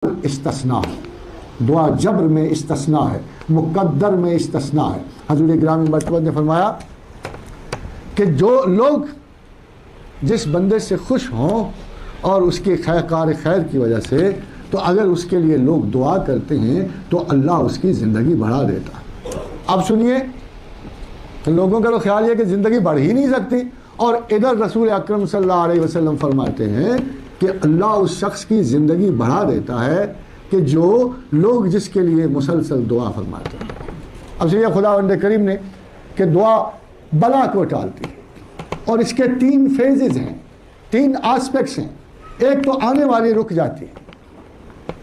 استثناء ہے، دعا جبر میں استثناء ہے، مقدر میں استثناء ہے۔ حضور گرامی مرتبہ نے فرمایا کہ جو لوگ جس بندے سے خوش ہوں اور اس کے کار خیر کی وجہ سے، تو اگر اس کے لیے لوگ دعا کرتے ہیں تو اللہ اس کی زندگی بڑھا دیتا ہے۔ اب سنیے، لوگوں کا تو خیال یہ کہ زندگی بڑھ ہی نہیں سکتی، اور ادھر رسول اکرم صلی اللہ علیہ وسلم فرماتے ہیں کہ اللہ اس شخص کی زندگی بڑھا دیتا ہے کہ جو لوگ جس کے لیے مسلسل دعا فرماتے ہیں۔ اب سنیے، خداوند کریم نے کہ دعا بلا کو ٹالتی ہے، اور اس کے 3 فیزز ہیں، 3 آسپیکٹس ہیں۔ ایک تو آنے والی رک جاتی ہے،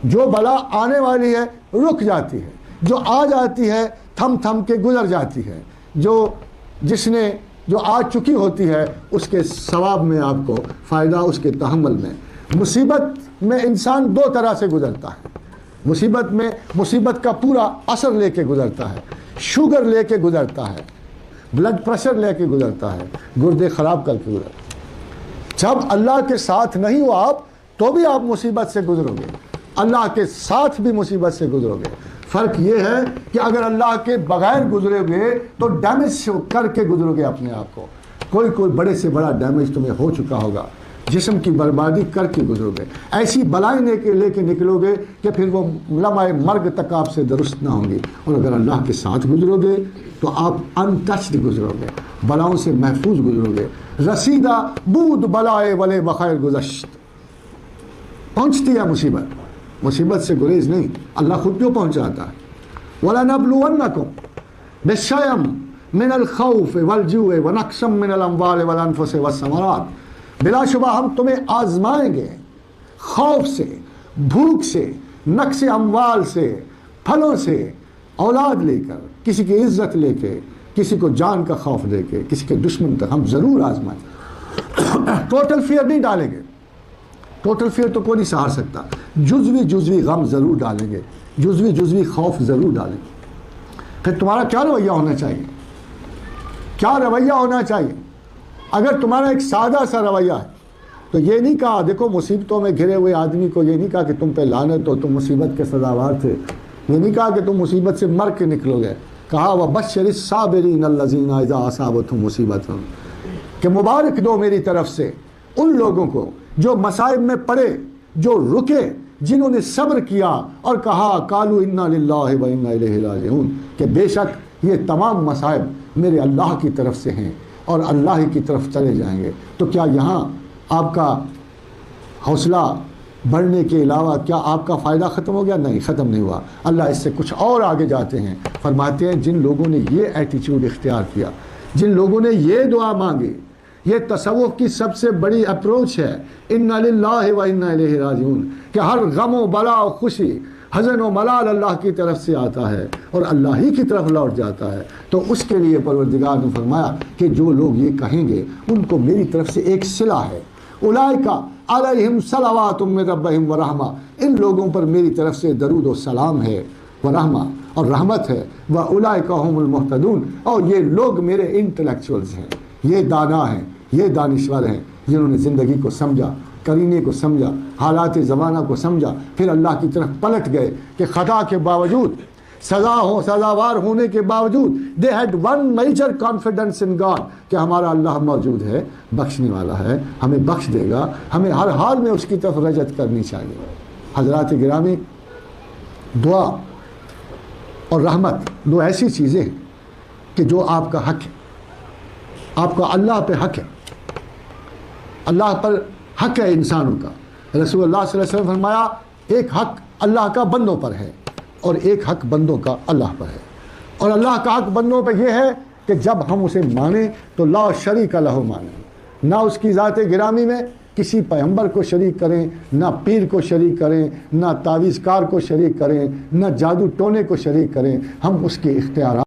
جو بلا آنے والی ہے رک جاتی ہے، جو آ جاتی ہے تھم تھم کے گزر جاتی ہے، جو آ چکی ہوتی ہے اس کے ثواب میں آپ کو فائدہ، اس کے تحمل میں۔ مصیبت میں انسان 2 طرح سے گزرتا ہے، مصیبت کا پورا اثر لے کے گزرتا ہے، شوگر لے کے گزرتا ہے، بلڈ پریشر لے کے گزرتا ہے، گردے خراب کر کے گزرتا ہے۔ جب اللہ کے ساتھ نہیں ہو آپ تو بھی آپ مصیبت سے گزرو گے، اللہ کے ساتھ بھی مصیبت سے گزرو گے۔ فرق یہ ہے کہ اگر اللہ کے بغیر گزرے گے تو ڈیمیج کر کے گزرو گے اپنے آپ کو، کوئی بڑے سے بڑا ڈیمیج تمہیں ہو چکا ہوگا، جسم کی بربادی کر کے گزرو گے، ایسی بلائیں لے کے نکلو گے کہ پھر وہ لمحہ مرگ تک آپ سے درست نہ ہوں گی۔ اور اگر اللہ کے ساتھ گزرو گے تو آپ انٹچڈ گزرو گے، بلاؤں سے محفوظ گزرو گے۔ رسیدہ بود بلائے ولے بخیر گزشت، پہنچتی ہے مصیبت سے گریز نہیں، اللہ خود کیوں پہنچاتا ہے۔ وَلَنَبْلُوَنَّكُمْ بِالشَّيْءٍ مِنَ الْخَوْفِ وَالْجُوعِ وَنَقْصٍ مِنَ الْأَمْوَالِ وَالْأَنفُسِ وَالثَّمَرَاتِ، بلا شبہ ہم تمہیں آزمائیں گے، خوف سے، بھوک سے، نقص اموال سے، پھلوں سے، اولاد لے کر، کسی کی عزت لے کے، کسی کو جان کا خوف دے کے، کسی کے دشمن تک ہم ضرور آزمائیں۔ ٹوٹل فیئر نہیں ڈالیں گے، ٹوٹل فیئر تو کوئی نہیں سہار سکتا، جزوی غم ضرور ڈالیں گے، جزوی خوف ضرور ڈالیں گے۔ پھر تمہارا کیا رویہ ہونا چاہیے؟ کیا رویہ ہونا چاہیے؟ اگر تمہارا ایک سادہ سا رویہ ہے تو یہ نہیں کہا، دیکھو مصیبتوں میں گھرے ہوئے آدمی کو یہ نہیں کہا کہ تم پہ لعنت ہو، تم مصیبت کے سزاوار تھے، یہ نہیں کہا کہ تم مصیبت سے مر کے نکلو گے، کہا وَبَشِّرِ الصَّابِرِينَ الَّذِينَ إِذَا أَصَابَتْهُمْ مُصِیبَةٌ، کہ مبارک دو میری طرف سے ان لوگوں کو جو مصائب میں پڑے، جو رکے، جنہوں نے صبر کیا اور کہا قالوا انا للہ و انا الیہ راجعون، کہ بے شک یہ تمام مصائب میرے اللہ کی طرف سے ہیں اور اللہ ہی کی طرف چلے جائیں گے۔ تو کیا یہاں آپ کا حوصلہ بڑھنے کے علاوہ کیا آپ کا فائدہ ختم ہو گیا؟ نہیں، ختم نہیں ہوا۔ اللہ اس سے کچھ اور آگے جاتے ہیں، فرماتے ہیں جن لوگوں نے یہ ایٹیچیوڈ اختیار کیا، جن لوگوں نے یہ دعا مانگی، یہ تصوف کی سب سے بڑی اپروچ ہے، انا للہ و انا الیہ راجعون، کہ ہر غم و بلا و خوشی، حزن و ملال اللہ کی طرف سے آتا ہے اور اللہ ہی کی طرف لوٹ جاتا ہے۔ تو اس کے لیے پروردگار نے فرمایا کہ جو لوگ یہ کہیں گے ان کو میری طرف سے ایک صلہ ہے، اولئک علیہم صلوات من ربہم ورحمہ، ان لوگوں پر میری طرف سے درود و سلام ہے، ورحمہ اور رحمت ہے، واولئک هم المہتدون، اور یہ لوگ میرے انٹلیکچوئلز ہیں، یہ دانا ہیں، یہ دانشور ہیں، جنہوں نے زندگی کو سمجھا، کرینے کو سمجھا، حالات زمانہ کو سمجھا، پھر اللہ کی طرف پلٹ گئے کہ خطا کے باوجود، سزاوار ہونے کے باوجود they had one major confidence in God، کہ ہمارا اللہ موجود ہے، بخشنے والا ہے، ہمیں بخش دے گا، ہمیں ہر حال میں اس کی طرف رجعت کرنی چاہیے۔ حضرات گرامی، دعا اور رحمت 2 ایسی چیزیں ہیں کہ جو آپ کا حق ہے، آپ کا اللہ پہ حق ہے، اللہ پر حق ہے انسانوں کا۔ رسول اللہ صلی اللہ علیہ وسلم فرمایا ایک حق اللہ کا بندوں پر ہے اور ایک حق بندوں کا اللہ پر ہے، اور اللہ کا حق بندوں پہ یہ ہے کہ جب ہم اسے مانیں تو لا شریک لہ مانیں، نہ اس کی ذات گرامی میں کسی پیغمبر کو شریک کریں، نہ پیر کو شریک کریں، نہ تعویذ کار کو شریک کریں، نہ جادو ٹونے کو شریک کریں، ہم اس کے اختیارات